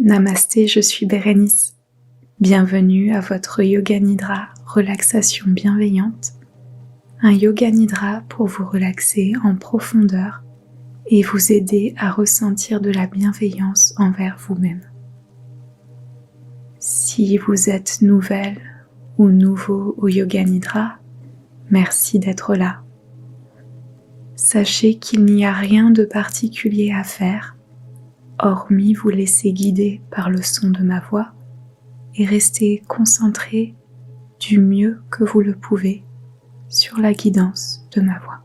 Namasté, je suis Bérénice. Bienvenue à votre Yoga Nidra relaxation bienveillante. Un Yoga Nidra pour vous relaxer en profondeur et vous aider à ressentir de la bienveillance envers vous-même. Si vous êtes nouvelle ou nouveau au Yoga Nidra, merci d'être là. Sachez qu'il n'y a rien de particulier à faire, hormis vous laisser guider par le son de ma voix et rester concentré du mieux que vous le pouvez sur la guidance de ma voix.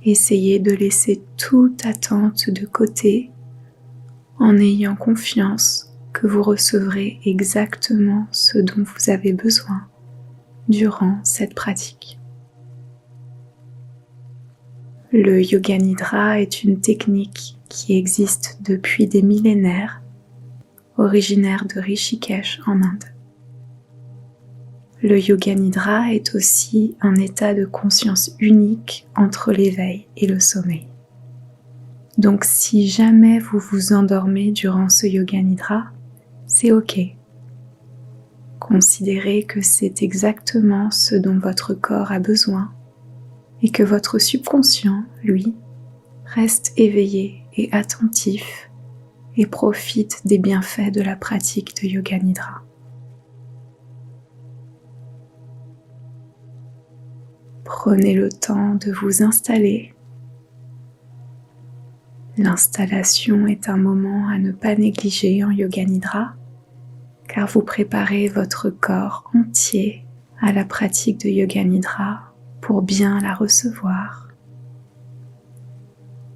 Essayez de laisser toute attente de côté en ayant confiance que vous recevrez exactement ce dont vous avez besoin durant cette pratique. Le Yoga Nidra est une technique qui existe depuis des millénaires, originaire de Rishikesh en Inde. Le Yoga Nidra est aussi un état de conscience unique entre l'éveil et le sommeil. Donc si jamais vous vous endormez durant ce Yoga Nidra, c'est ok. Considérez que c'est exactement ce dont votre corps a besoin et que votre subconscient, lui, reste éveillé et attentif et profite des bienfaits de la pratique de Yoga Nidra. Prenez le temps de vous installer. L'installation est un moment à ne pas négliger en Yoga Nidra, car vous préparez votre corps entier à la pratique de Yoga Nidra pour bien la recevoir.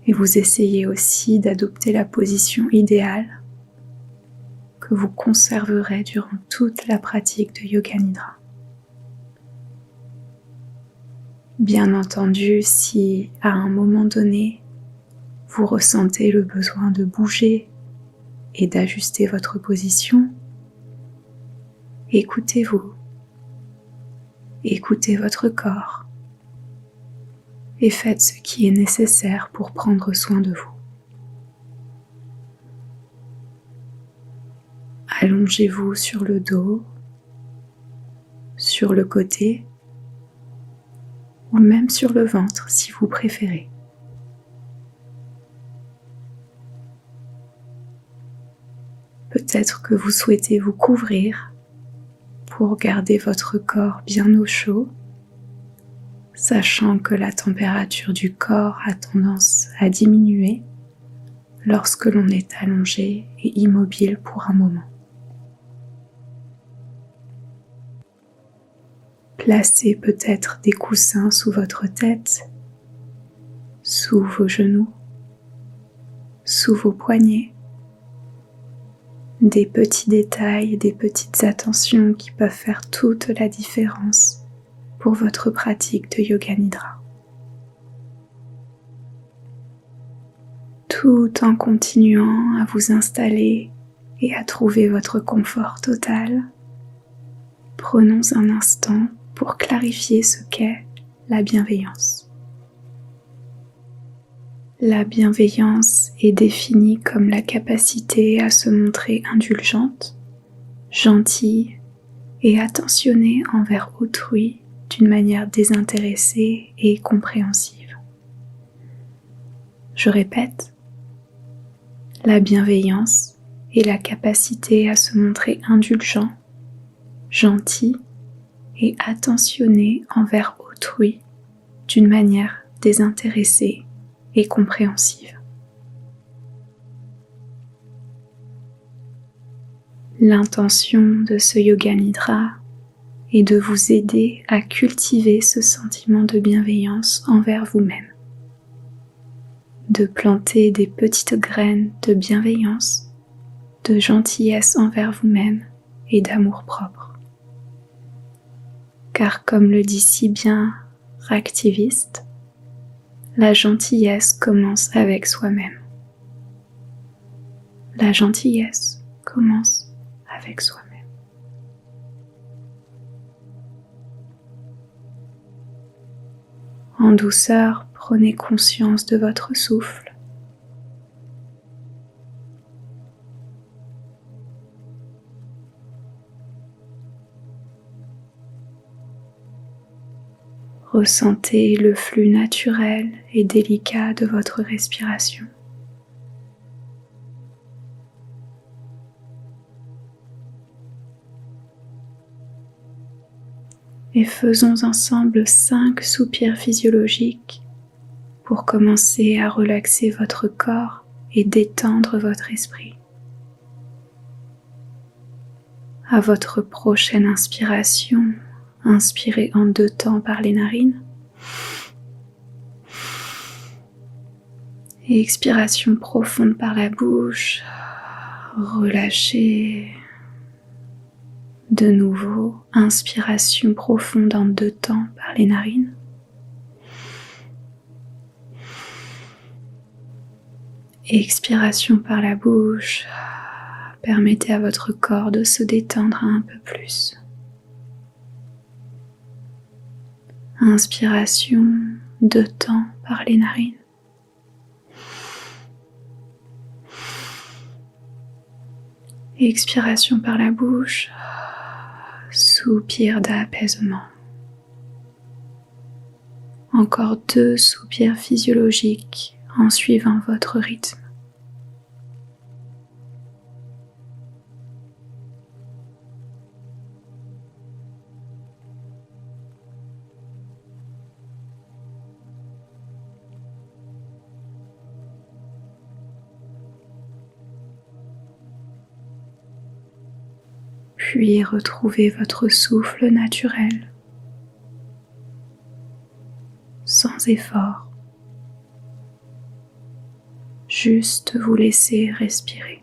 Et vous essayez aussi d'adopter la position idéale que vous conserverez durant toute la pratique de Yoga Nidra. Bien entendu, si à un moment donné, vous ressentez le besoin de bouger et d'ajuster votre position, écoutez-vous, écoutez votre corps et faites ce qui est nécessaire pour prendre soin de vous. Allongez-vous sur le dos, sur le côté ou même sur le ventre si vous préférez. Peut-être que vous souhaitez vous couvrir pour garder votre corps bien au chaud, sachant que la température du corps a tendance à diminuer lorsque l'on est allongé et immobile pour un moment. Placez peut-être des coussins sous votre tête, sous vos genoux, sous vos poignets. Des petits détails, des petites attentions qui peuvent faire toute la différence pour votre pratique de Yoga Nidra. Tout en continuant à vous installer et à trouver votre confort total, prenons un instant pour clarifier ce qu'est la bienveillance. La bienveillance est définie comme la capacité à se montrer indulgente, gentille et attentionnée envers autrui d'une manière désintéressée et compréhensive. Je répète, la bienveillance est la capacité à se montrer indulgent, gentil et attentionné envers autrui d'une manière désintéressée et compréhensive. L'intention de ce Yoga Nidra est de vous aider à cultiver ce sentiment de bienveillance envers vous-même, de planter des petites graines de bienveillance, de gentillesse envers vous-même et d'amour-propre. Car comme le dit si bien Raktivist, la gentillesse commence avec soi-même. La gentillesse commence avec soi-même. En douceur, prenez conscience de votre souffle. Ressentez le flux naturel et délicat de votre respiration. Et faisons ensemble 5 soupirs physiologiques pour commencer à relaxer votre corps et détendre votre esprit. À votre prochaine inspiration, inspirez en 2 temps par les narines. Et expiration profonde par la bouche. Relâchez. De nouveau, inspiration profonde en 2 temps par les narines. Expiration par la bouche. Permettez à votre corps de se détendre un peu plus. Inspiration, 2 temps par les narines. Expiration par la bouche. Soupir d'apaisement. Encore 2 soupirs physiologiques en suivant votre rythme. Puis retrouvez votre souffle naturel, sans effort, juste vous laisser respirer.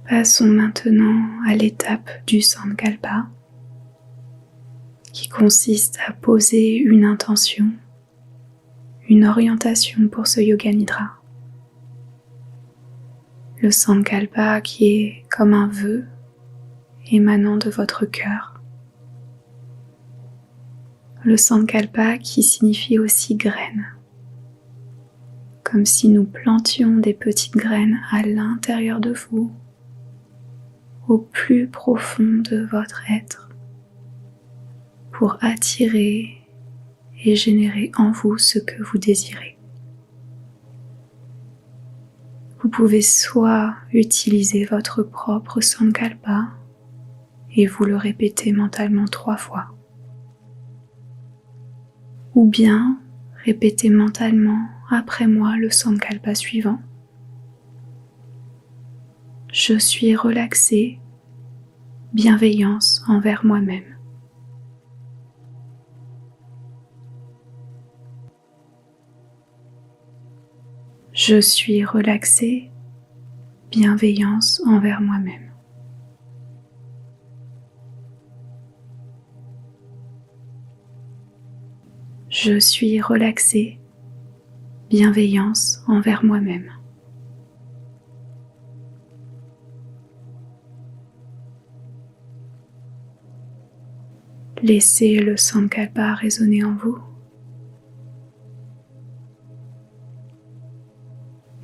Passons maintenant à l'étape du Sankalpa, qui consiste à poser une intention, une orientation pour ce Yoga Nidra. Le Sankalpa qui est comme un vœu émanant de votre cœur. Le Sankalpa qui signifie aussi graine, comme si nous plantions des petites graines à l'intérieur de vous, au plus profond de votre être, pour attirer et générer en vous ce que vous désirez. Vous pouvez soit utiliser votre propre Sankalpa et vous le répéter mentalement 3 fois, ou bien répéter mentalement après moi le Sankalpa suivant. Je suis relaxé, bienveillance envers moi-même. Je suis relaxé, bienveillance envers moi-même. Je suis relaxé, bienveillance envers moi-même. Laissez le Sankalpa résonner en vous.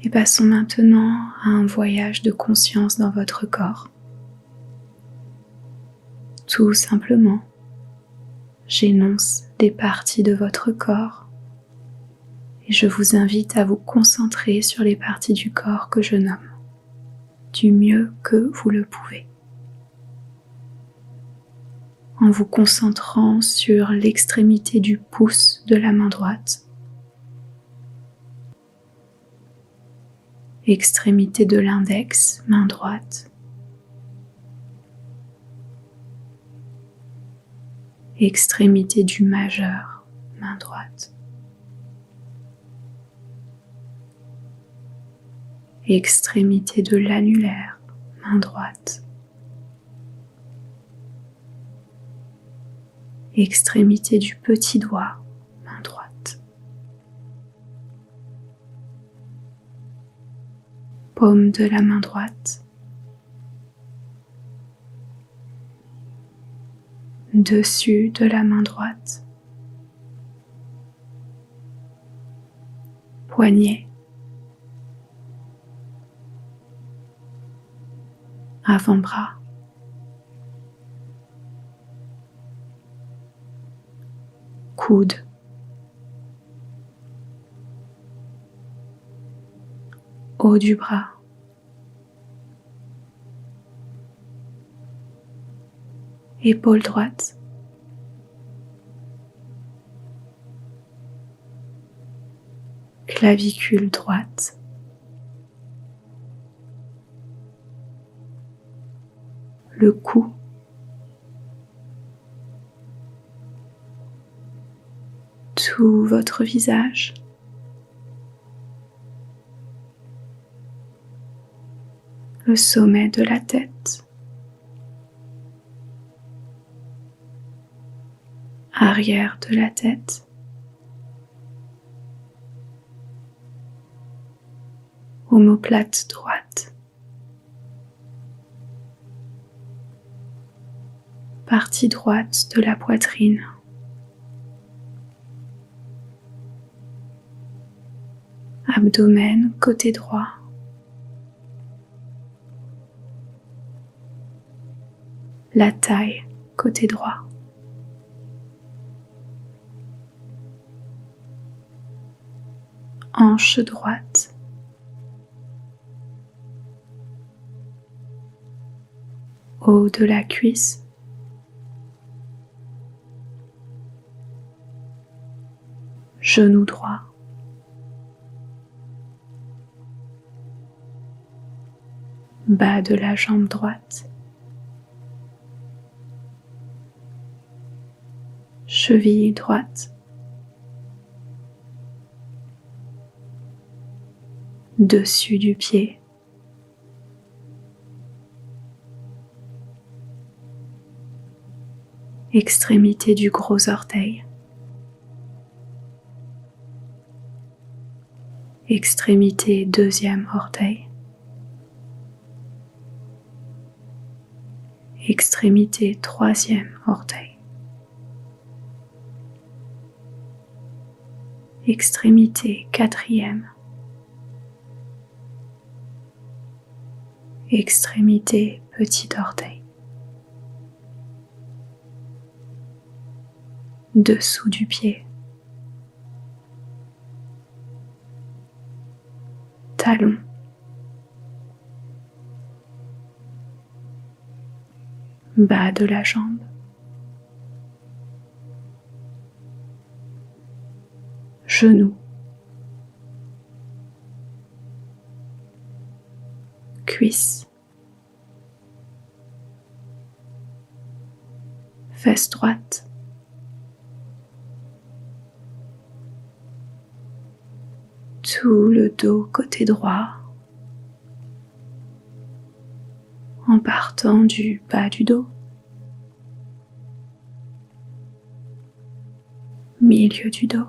Et passons maintenant à un voyage de conscience dans votre corps. Tout simplement, j'énonce des parties de votre corps et je vous invite à vous concentrer sur les parties du corps que je nomme, du mieux que vous le pouvez. En vous concentrant sur l'extrémité du pouce de la main droite, extrémité de l'index, main droite, extrémité du majeur, main droite, extrémité de l'annulaire, main droite, extrémité du petit doigt, main droite, paume de la main droite, dessus de la main droite, poignet, avant-bras, coude, haut du bras, épaule droite, clavicule droite, le cou, tout votre visage, le sommet de la tête, arrière de la tête, omoplate droite, partie droite de la poitrine, abdomen côté droit, la taille côté droit, hanche droite, haut de la cuisse, genou droit, bas de la jambe droite, cheville droite, dessus du pied, extrémité du gros orteil, extrémité deuxième orteil, extrémité troisième orteil, extrémité quatrième, extrémité petit orteil, dessous du pied, talon, bas de la jambe, genou, cuisse, fesse droite, tout le dos côté droit, en partant du bas du dos, milieu du dos,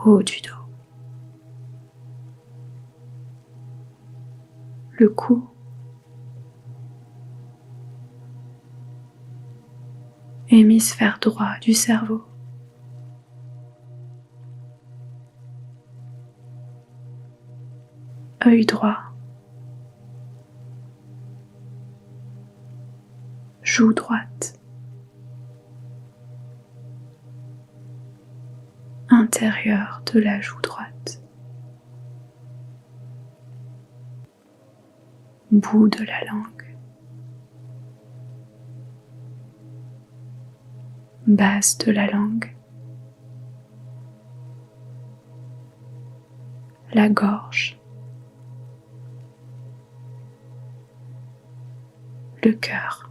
haut du dos, le cou, hémisphère droit du cerveau, œil droit, joue droite, intérieur de la joue droite, bout de la langue, base de la langue, la gorge, le cœur,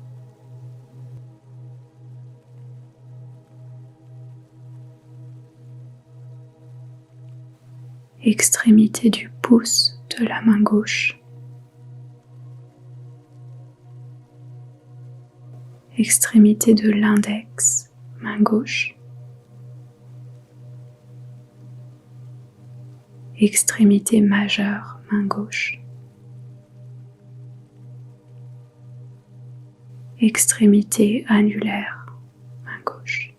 extrémité du pouce de la main gauche, extrémité de l'index, main gauche, extrémité majeure, main gauche, extrémité annulaire, main gauche,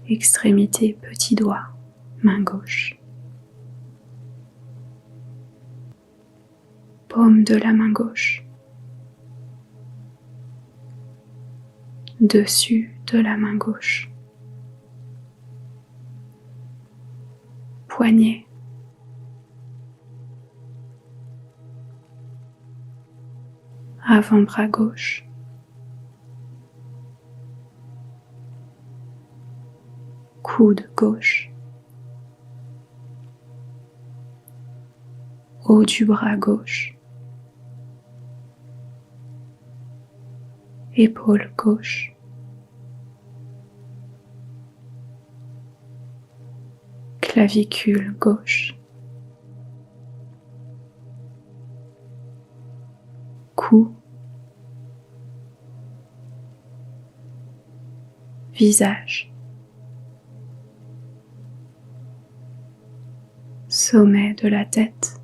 extrémité petit doigt, main gauche, paume de la main gauche, dessus de la main gauche, poignet, avant-bras gauche, coude gauche, haut du bras gauche, épaule gauche, clavicule gauche, cou, visage, sommet de la tête,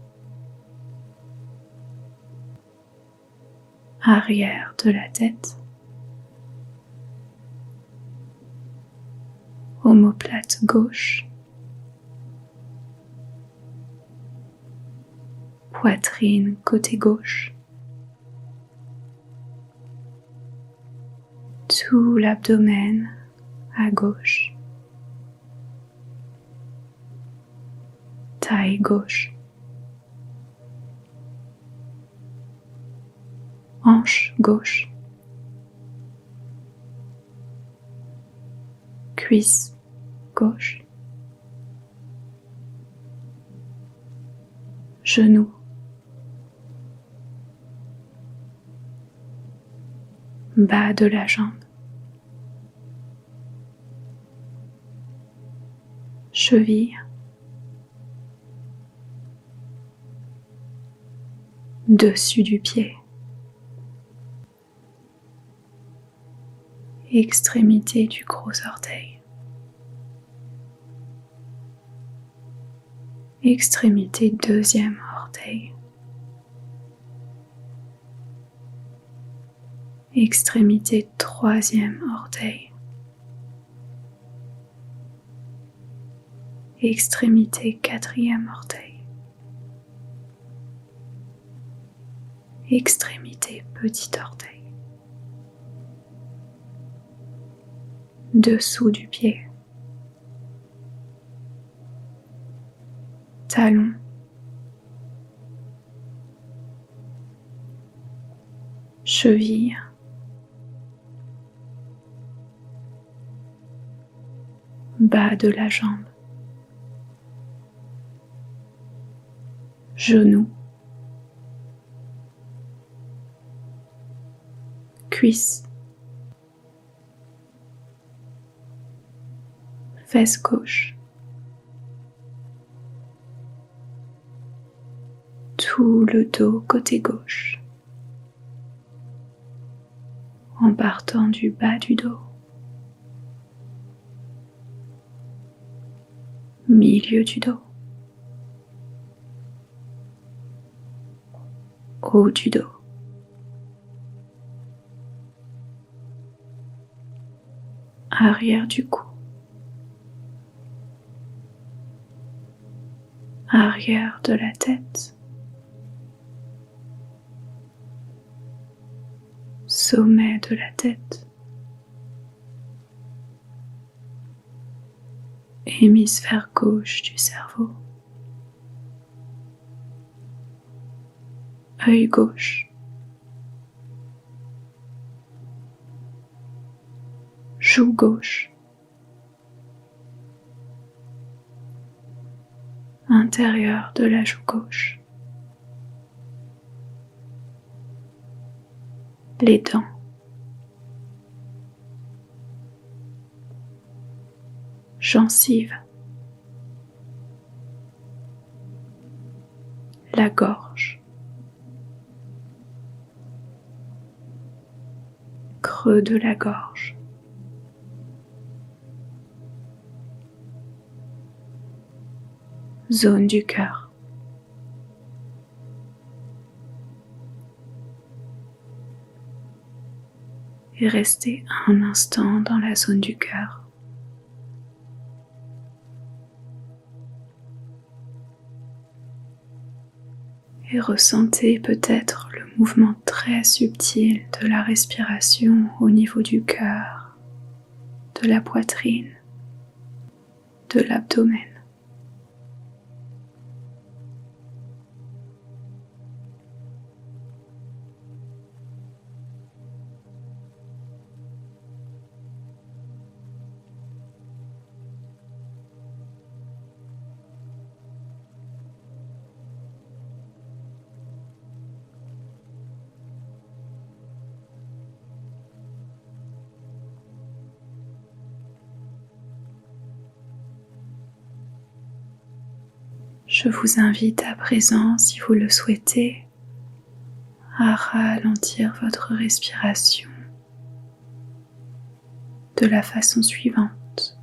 arrière de la tête, omoplate gauche, poitrine côté gauche, tout l'abdomen à gauche, taille gauche, hanche gauche, cuisse gauche, genou, bas de la jambe, cheville, dessus du pied, extrémité du gros orteil, extrémité deuxième orteil, extrémité troisième orteil, extrémité quatrième orteil, extrémité petit orteil, dessous du pied, talon, cheville, bas de la jambe, genou, cuisse, fesse gauche, tout le dos côté gauche, en partant du bas du dos, milieu du dos, haut du dos, arrière du cou, arrière de la tête, sommet de la tête, hémisphère gauche du cerveau, œil gauche, joue gauche, intérieur de la joue gauche, les dents, gencives, la gorge, creux de la gorge, zone du cœur, et restez un instant dans la zone du cœur. et ressentez peut-être le mouvement très subtil de la respiration au niveau du cœur, de la poitrine, de l'abdomen. Je vous invite à présent, si vous le souhaitez, à ralentir votre respiration de la façon suivante.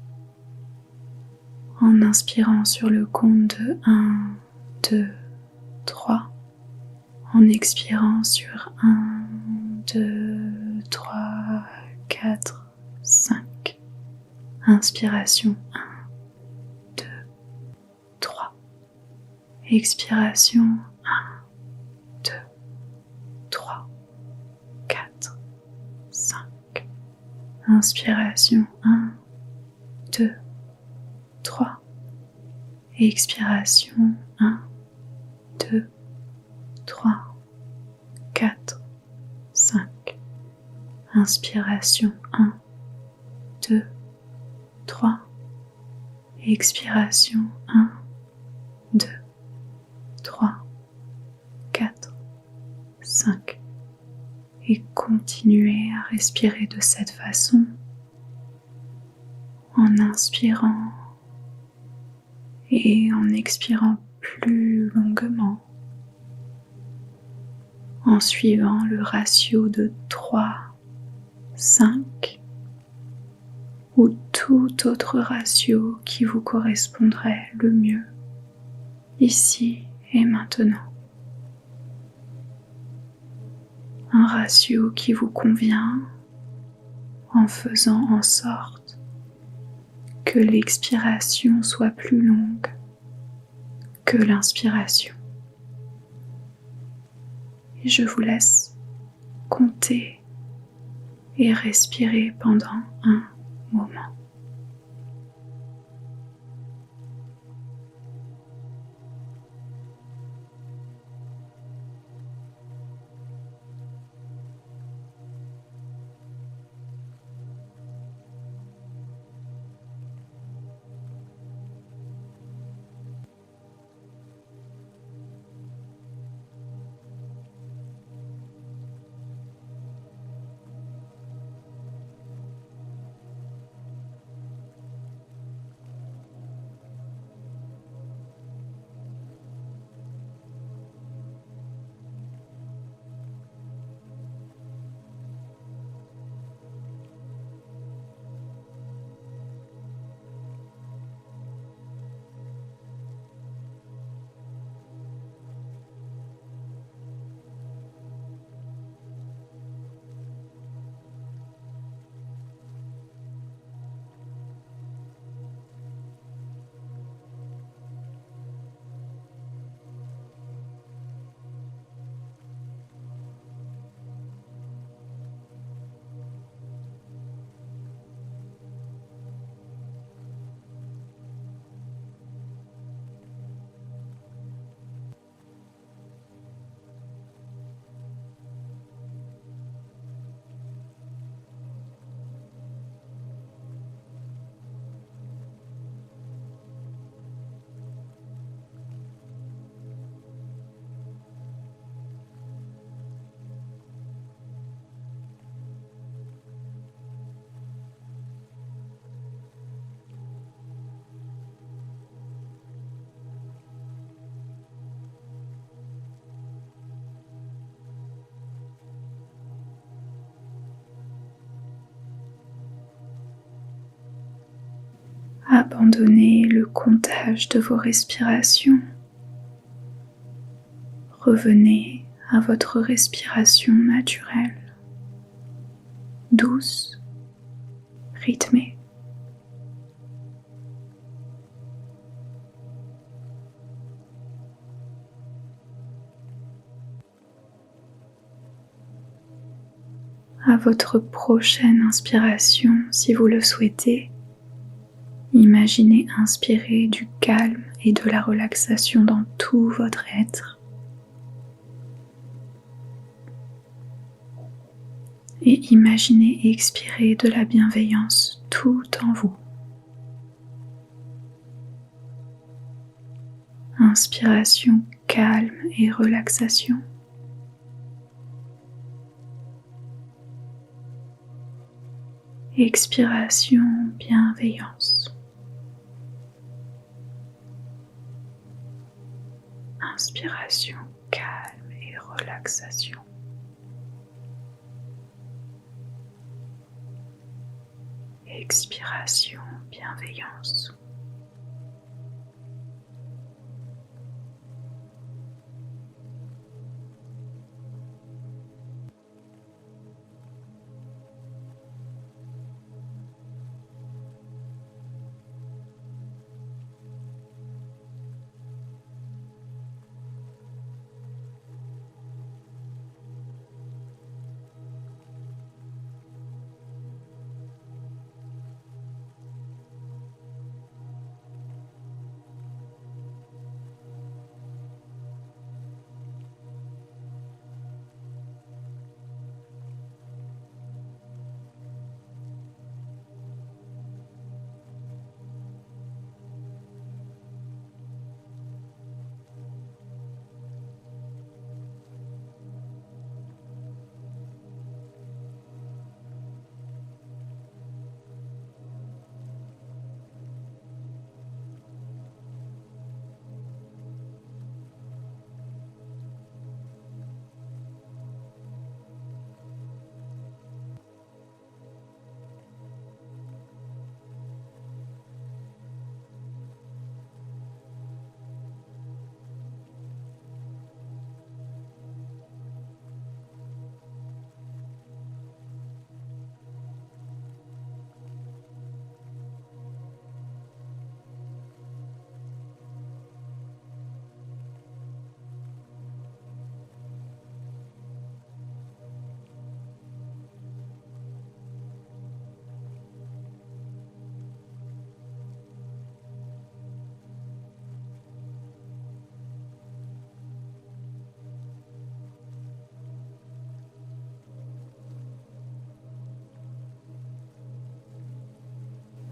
En inspirant sur le compte de 1, 2, 3. En expirant sur 1, 2, 3, 4, 5. Inspiration 1, 2, 3. Expiration 1, 2, 3, 4, 5. Inspiration 1, 2, 3. Expiration 1, 2, 3, 4, 5. Inspiration 1, 2, 3. Expiration 1, 2, 3, 4, 5. Et continuez à respirer de cette façon en inspirant et en expirant plus longuement, en suivant le ratio de 3, 5 ou tout autre ratio qui vous correspondrait le mieux ici et maintenant. Un ratio qui vous convient en faisant en sorte que l'expiration soit plus longue que l'inspiration. Et je vous laisse compter et respirer pendant un moment. Abandonnez le comptage de vos respirations. Revenez à votre respiration naturelle, douce, rythmée. votre prochaine inspiration, si vous le souhaitez, imaginez inspirer du calme et de la relaxation dans tout votre être. Et imaginez expirer de la bienveillance tout en vous. Inspiration, calme et relaxation. Expiration, bienveillance. Inspiration, calme et relaxation. Expiration, bienveillance.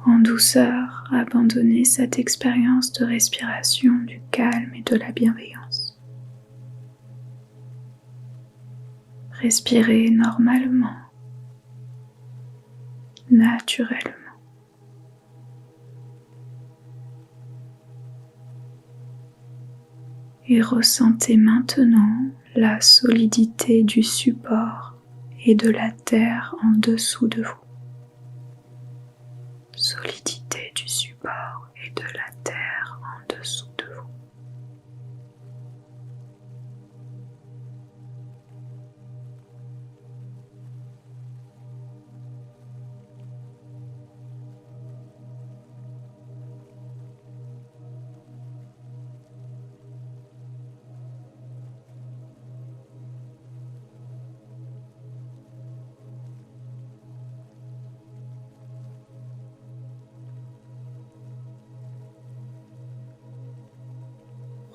En douceur, abandonnez cette expérience de respiration, du calme et de la bienveillance. Respirez normalement, naturellement. Et ressentez maintenant la solidité du support et de la terre en dessous de vous. Solidité du support et de la terre en dessous de vous.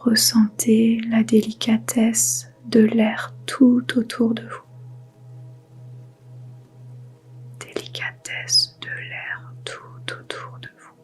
Ressentez la délicatesse de l'air tout autour de vous. Délicatesse de l'air tout autour de vous.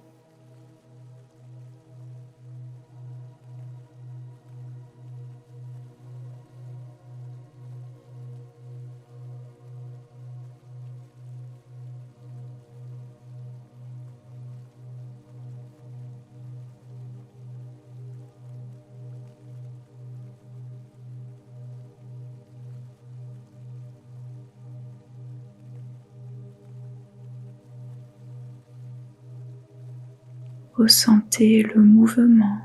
Ressentez le mouvement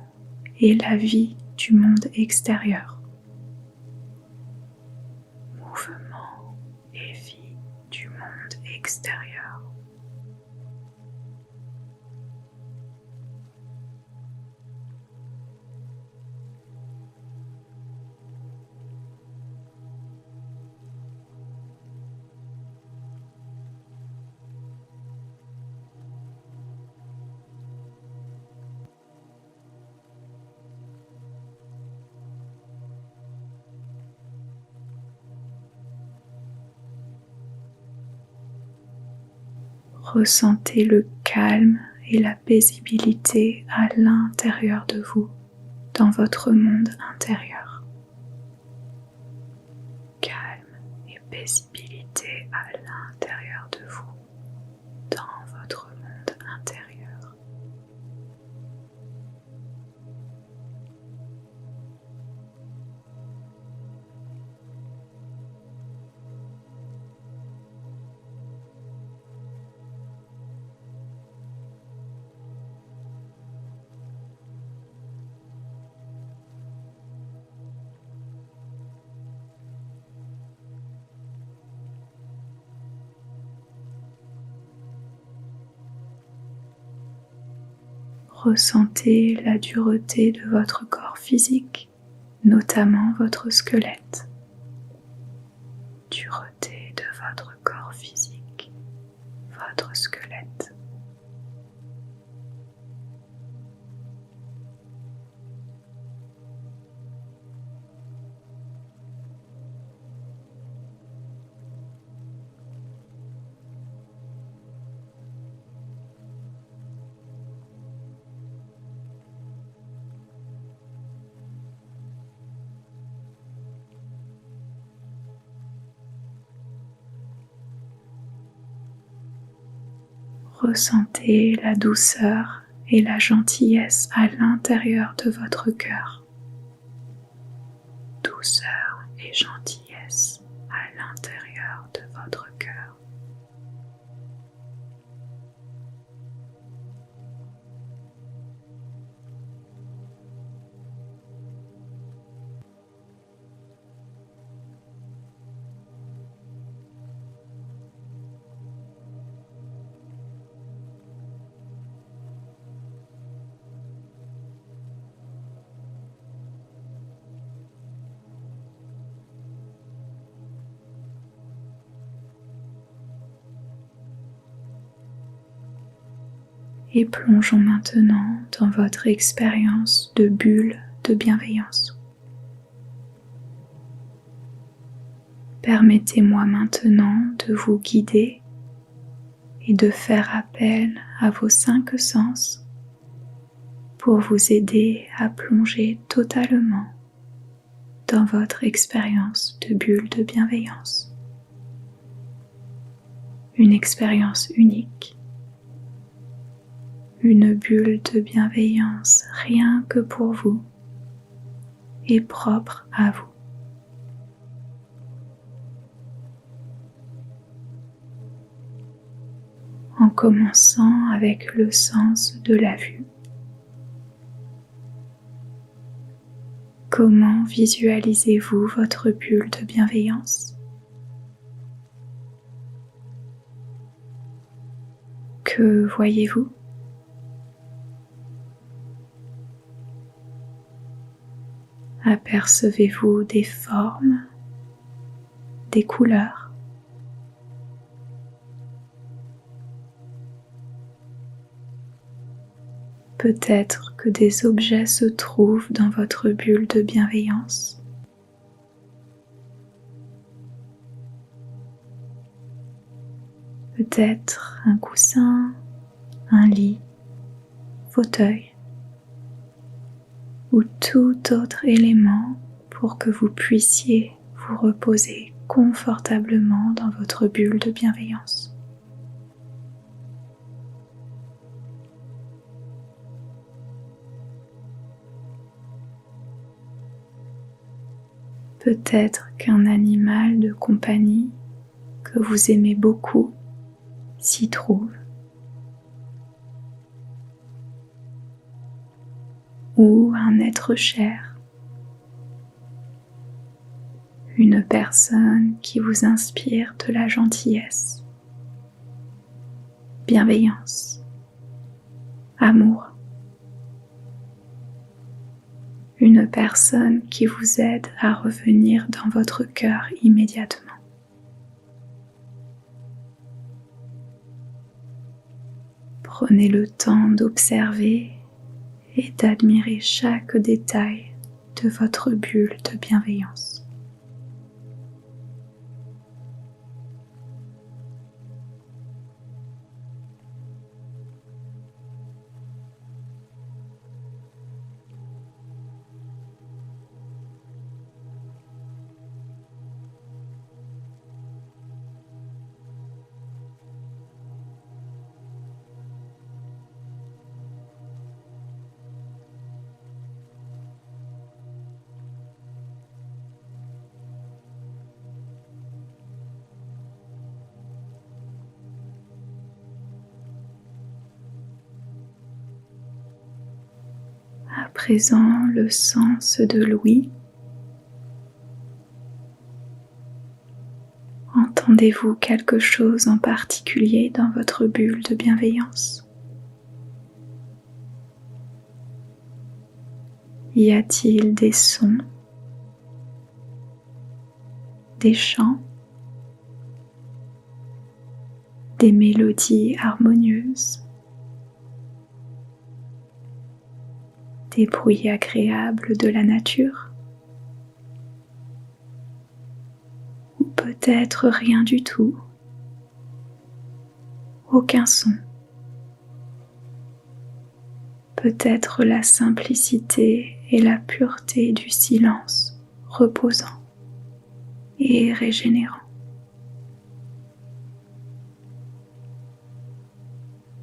et la vie du monde extérieur. Mouvement et vie du monde extérieur. Ressentez le calme et la paisibilité à l'intérieur de vous, dans votre monde intérieur. Calme et paisibilité à l'intérieur de vous, dans votre monde intérieur. Ressentez la dureté de votre corps physique, notamment votre squelette. Dureté de votre corps physique, votre squelette. Ressentez la douceur et la gentillesse à l'intérieur de votre cœur. Douceur et gentillesse à l'intérieur de votre cœur. Et plongeons maintenant dans votre expérience de bulle de bienveillance. Permettez-moi maintenant de vous guider et de faire appel à vos 5 sens pour vous aider à plonger totalement dans votre expérience de bulle de bienveillance. Une expérience unique. Une bulle de bienveillance rien que pour vous et propre à vous. En commençant avec le sens de la vue. Comment visualisez-vous votre bulle de bienveillance? Que voyez-vous? Apercevez-vous des formes, des couleurs? Peut-être que des objets se trouvent dans votre bulle de bienveillance. Peut-être un coussin, un lit, fauteuil ou tout autre élément pour que vous puissiez vous reposer confortablement dans votre bulle de bienveillance. Peut-être qu'un animal de compagnie que vous aimez beaucoup s'y trouve. Ou un être cher. Une personne qui vous inspire de la gentillesse, bienveillance, amour. Une personne qui vous aide à revenir dans votre cœur immédiatement. Prenez le temps d'observer et d'admirer chaque détail de votre bulle de bienveillance. À présent, le sens de l'ouïe. Entendez-vous quelque chose en particulier dans votre bulle de bienveillance? Y a-t-il des sons, des chants, des mélodies harmonieuses, des bruits agréables de la nature? Ou peut-être rien du tout, aucun son. Peut-être la simplicité et la pureté du silence reposant et régénérant.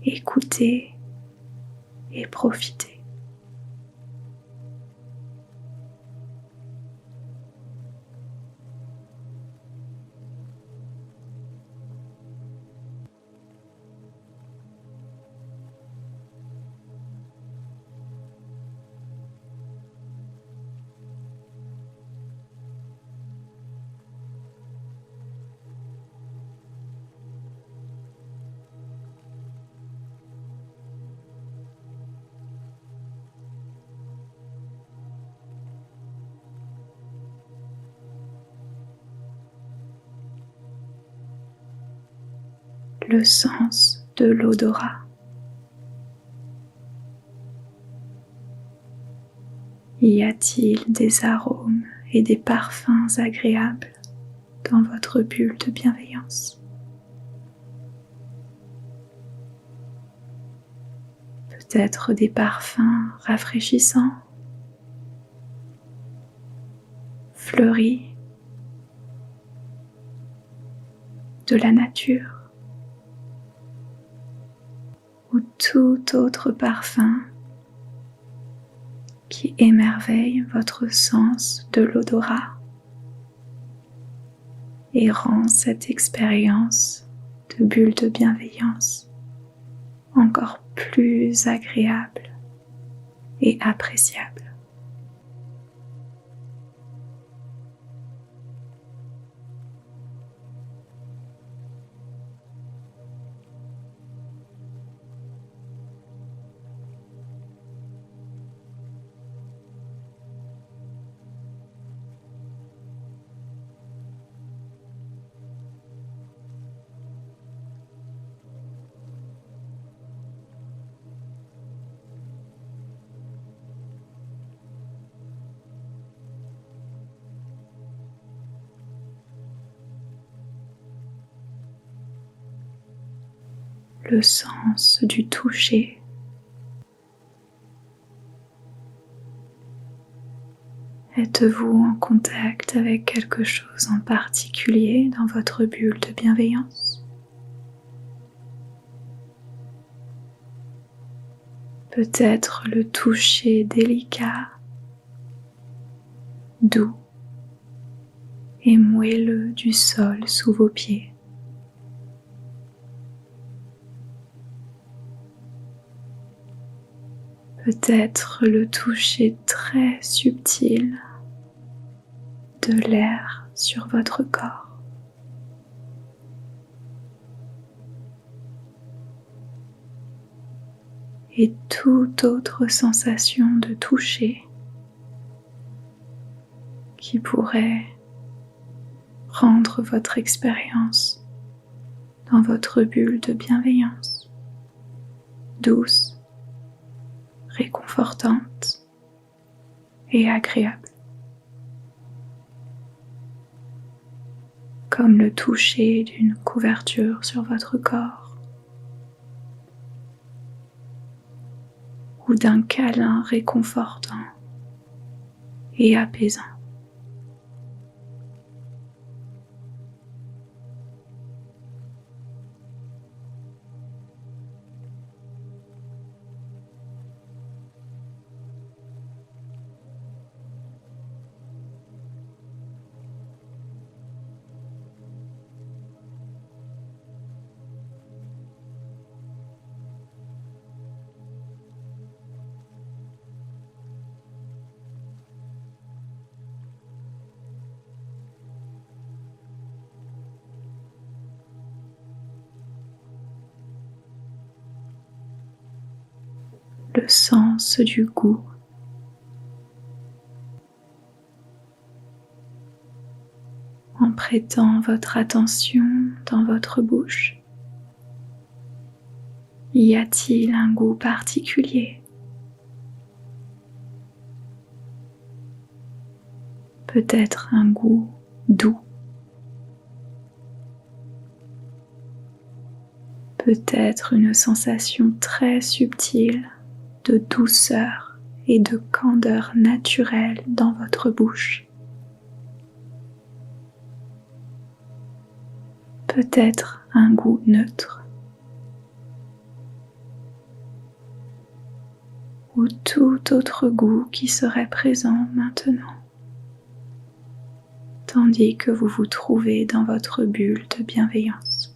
Écoutez et profitez. Le sens de l'odorat. Y a-t-il des arômes et des parfums agréables dans votre bulle de bienveillance? Peut-être des parfums rafraîchissants, fleuris, de la nature, ou tout autre parfum qui émerveille votre sens de l'odorat et rend cette expérience de bulle de bienveillance encore plus agréable et appréciable. Le sens du toucher. Êtes-vous en contact avec quelque chose en particulier dans votre bulle de bienveillance? Peut-être le toucher délicat, doux et moelleux du sol sous vos pieds. Peut-être le toucher très subtil de l'air sur votre corps. Et toute autre sensation de toucher qui pourrait rendre votre expérience dans votre bulle de bienveillance douce, réconfortante et agréable. Comme le toucher d'une couverture sur votre corps ou d'un câlin réconfortant et apaisant. le sens du goût. En prêtant votre attention dans votre bouche, y a-t-il un goût particulier? Peut-être un goût doux, peut-être une sensation très subtile de douceur et de candeur naturelle dans votre bouche. Peut-être un goût neutre ou tout autre goût qui serait présent maintenant, tandis que vous vous trouvez dans votre bulle de bienveillance.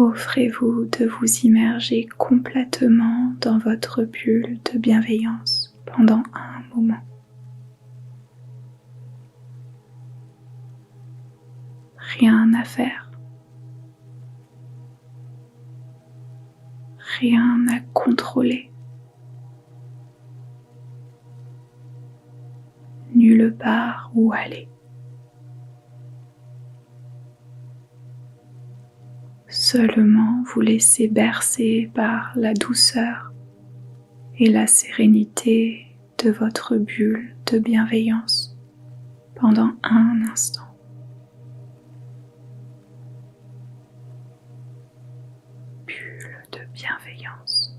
Offrez-vous de vous immerger complètement dans votre bulle de bienveillance pendant un moment. Rien à faire, rien à contrôler, nulle part où aller. Seulement vous laisser bercer par la douceur et la sérénité de votre bulle de bienveillance pendant un instant. Bulle de bienveillance.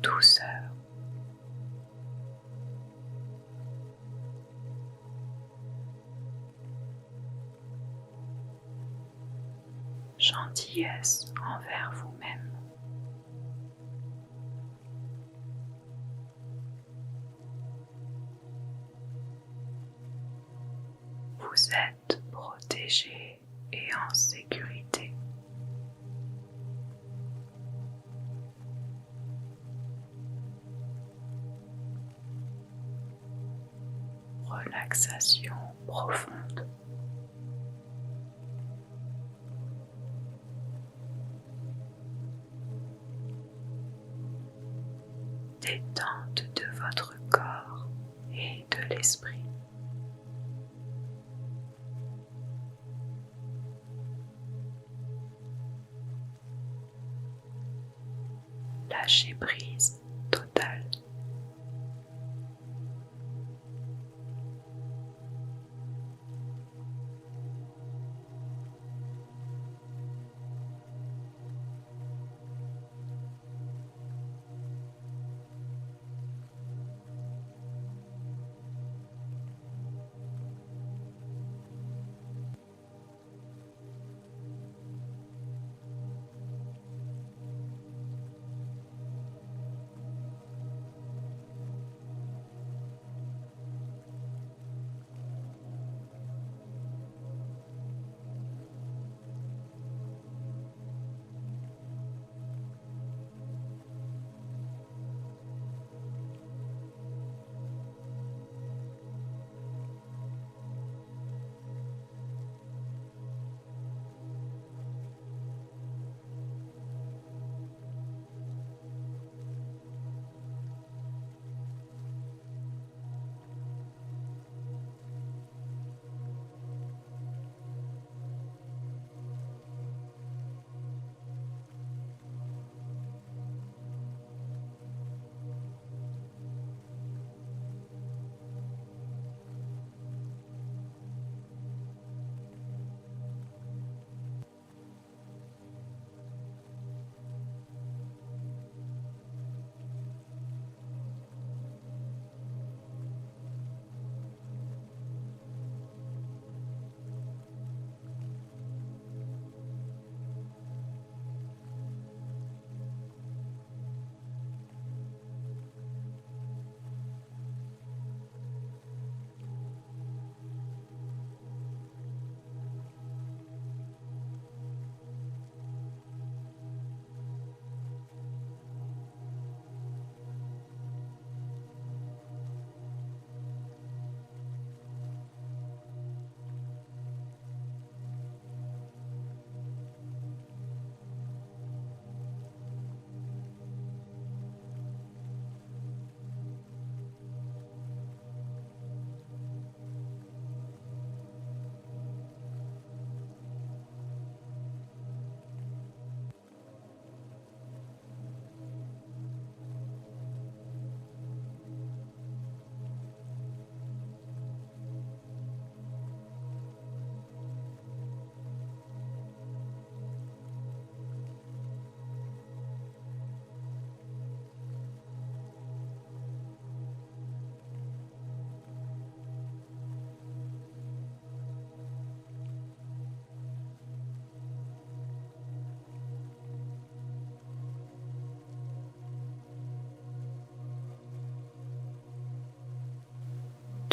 Douceur. Gentillesse envers vous-même. Vous êtes protégé et en sécurité. Relaxation profonde. Détente de votre corps et de l'esprit. Lâcher prise totale.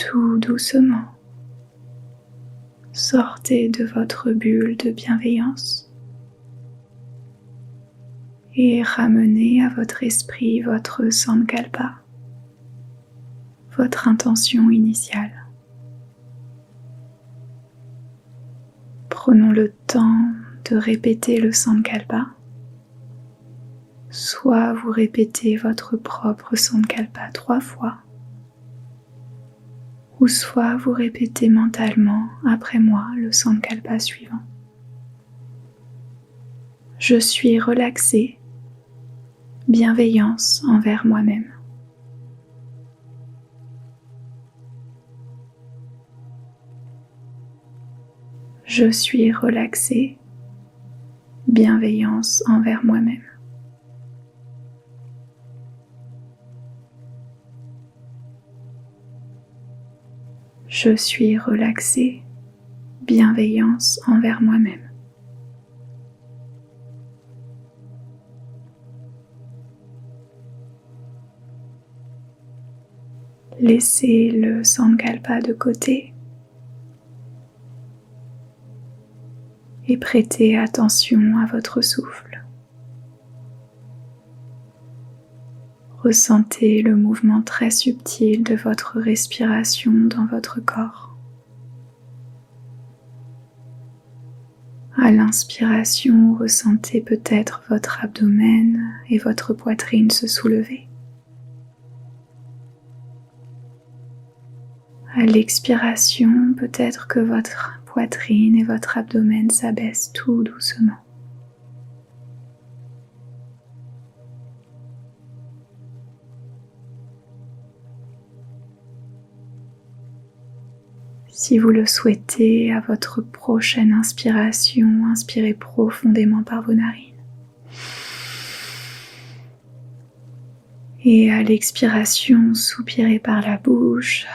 Tout doucement, sortez de votre bulle de bienveillance et ramenez à votre esprit votre sankalpa, votre intention initiale. Prenons le temps de répéter le sankalpa. Soit vous répétez votre propre sankalpa 3 fois, ou soit vous répétez mentalement après moi le sankalpa suivant. Je suis relaxé, bienveillance envers moi-même. Je suis relaxé, bienveillance envers moi-même. Je suis relaxé, bienveillance envers moi-même. Laissez le sankalpa de côté et prêtez attention à votre souffle. Ressentez le mouvement très subtil de votre respiration dans votre corps. À l'inspiration, ressentez peut-être votre abdomen et votre poitrine se soulever. À l'expiration, peut-être que votre poitrine et votre abdomen s'abaissent tout doucement. Si vous le souhaitez, à votre prochaine inspiration, inspirez profondément par vos narines. Et à l'expiration, soupirez par la bouche.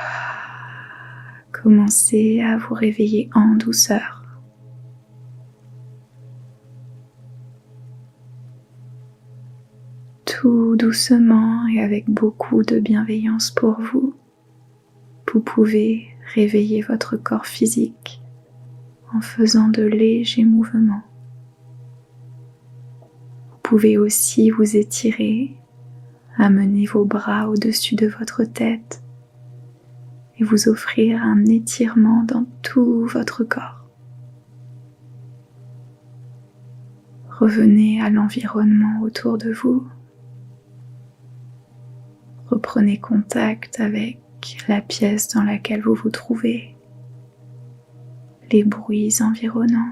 Commencez à vous réveiller en douceur. Tout doucement et avec beaucoup de bienveillance pour vous, vous pouvez réveiller votre corps physique en faisant de légers mouvements. Vous pouvez aussi vous étirer, amener vos bras au-dessus de votre tête et vous offrir un étirement dans tout votre corps. Revenez à l'environnement autour de vous. Reprenez contact avec la pièce dans laquelle vous vous trouvez, les bruits environnants,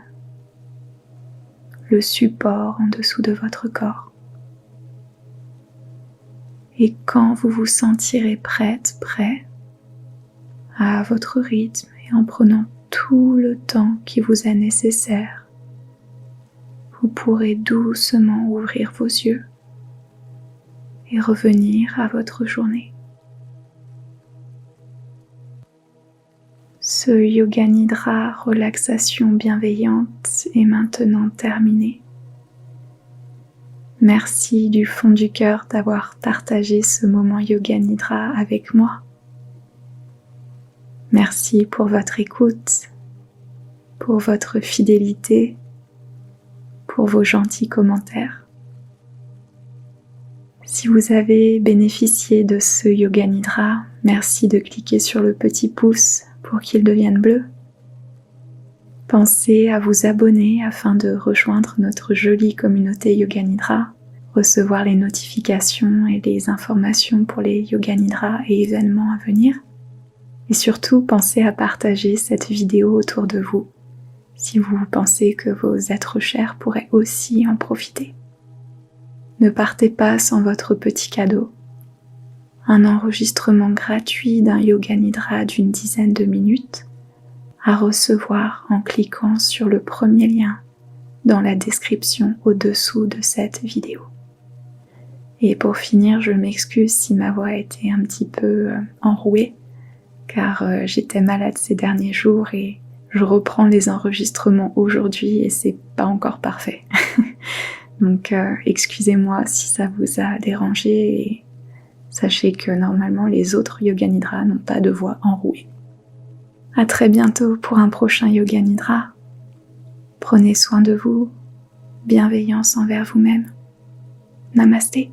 le support en dessous de votre corps. Et quand vous vous sentirez prêt, à votre rythme et en prenant tout le temps qui vous est nécessaire, vous pourrez doucement ouvrir vos yeux et revenir à votre journée. Ce Yoga Nidra relaxation bienveillante est maintenant terminé. Merci du fond du cœur d'avoir partagé ce moment Yoga Nidra avec moi. Merci pour votre écoute, pour votre fidélité, pour vos gentils commentaires. Si vous avez bénéficié de ce Yoga Nidra, merci de cliquer sur le petit pouce pour qu'il devienne bleu. Pensez à vous abonner afin de rejoindre notre jolie communauté Yoga Nidra, recevoir les notifications et les informations pour les Yoga Nidra et événements à venir. Et surtout, pensez à partager cette vidéo autour de vous, si vous pensez que vos êtres chers pourraient aussi en profiter. Ne partez pas sans votre petit cadeau. Un enregistrement gratuit d'un Yoga Nidra d'une dizaine de minutes à recevoir en cliquant sur le premier lien dans la description au-dessous de cette vidéo. Et pour finir, je m'excuse si ma voix a été un petit peu enrouée, car j'étais malade ces derniers jours et je reprends les enregistrements aujourd'hui et c'est pas encore parfait. Donc excusez-moi si ça vous a dérangé et Sachez que normalement les autres Yoga Nidra n'ont pas de voix enrouée. À très bientôt pour un prochain Yoga Nidra. Prenez soin de vous, bienveillance envers vous-même. Namasté.